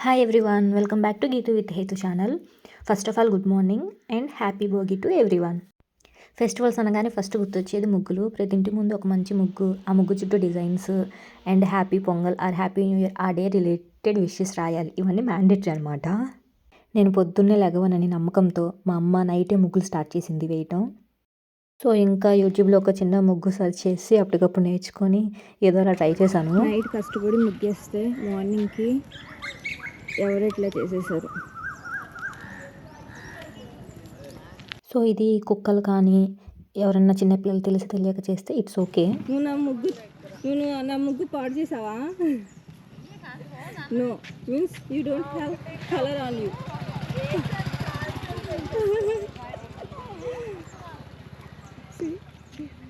Hi everyone, welcome back to Geethu with Hethu channel. First of all good morning and happy Bhogi to everyone. Festivals అనగానే first గుర్తొచ్చేది ముగ్గులు. ప్రతి ఇంటి ముందు ఒక మంచి ముగ్గు, ఆ ముగ్గు చుట్టూ designs and happy Pongal or happy new year ఆ డే రిలేటెడ్ విషెస్ రాయాలి. ఇవన్నీ మ్యాండేటరీ అనమాట. నేను పొద్దున్నే లెగవనని నమ్మకంతో మా అమ్మ నైటే ముగ్గులు స్టార్ట్ చేసింది వేయటం. సో ఇంకా యూట్యూబ్లో ఒక చిన్న ముగ్గు సెర్చ్ చేసి అప్పటికప్పుడు నేర్చుకొని ఏదో అలా ట్రై చేశాను. నైట్ కష్టపడి ముగ్గేస్తే మార్నింగ్కి ఎవరు ఎట్లా చేసేసారు. సో ఇది కుక్కలు కానీ ఎవరన్నా చిన్నపిల్లలు తెలిసి తెలియక చేస్తే ఇట్స్ ఓకే. నువ్వు నా ముగ్గు పాడు చేసావా? No means you don't have colour on you.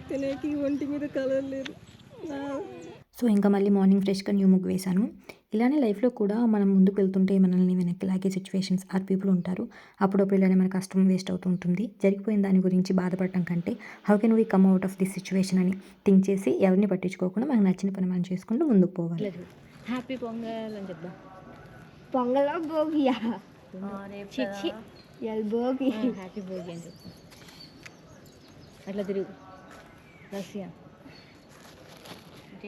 తినేకి ఒంటి మీద కలర్ లేదు. సో ఇంకా మళ్ళీ మార్నింగ్ ఫ్రెష్గా న్యూ ముగ్గు వేశాను. ఇలానే లైఫ్లో కూడా మనం ముందుకు వెళ్తుంటే మనల్ని వెనక్కి లాగే సిచ్యువేషన్స్ ఆర్ పీపుల్ ఉంటారు. అప్పుడప్పుడు ఇలానే మన కష్టం వేస్ట్ అవుతూ ఉంటుంది. జరిగిపోయిన దాని గురించి బాధపడటం కంటే how can we come out of this situation అని థింక్ చేసి ఎవరిని పట్టించుకోకుండా మనకు నచ్చిన పని మనం చేసుకుంటూ ముందుకు పోవాలి. హ్యాపీ పొంగల్ అని చెప్దాం. పొంగల్ భోగియా భోగి హ్యాపీ భోగి అని చెప్తాం. అట్లా తిరుగు రష్యా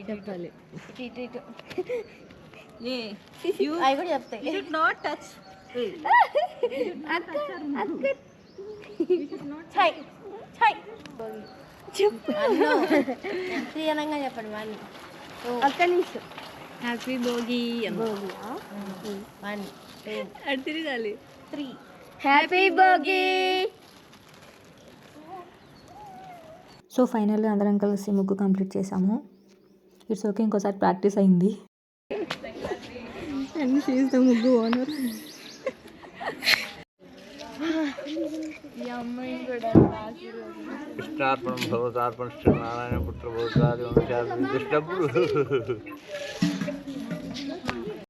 చెప్పాలి. అవి కూడా చెప్తాయి. నాట్ టచ్ శ్రీయనంగా చెప్పండి వాళ్ళు. ఒక్క నిమిషం. హ్యాపీ భోగి వన్ అటు తిరగాలి. 3 హ్యాపీ భోగి. సో ఫైనల్గా అందరం కలిసి ముగ్గు కంప్లీట్ చేసాము. ఇట్స్ ఓకే, ఇంకోసారి ప్రాక్టీస్ అయింది. అండ్ షీ ఈస్ ద ముగ్గు ఓనర్. కృష్ణార్పణం భగవతార్పణ శ్రీ నారాయణ పుత్ర భగవతాది వంశాది డబ్బులు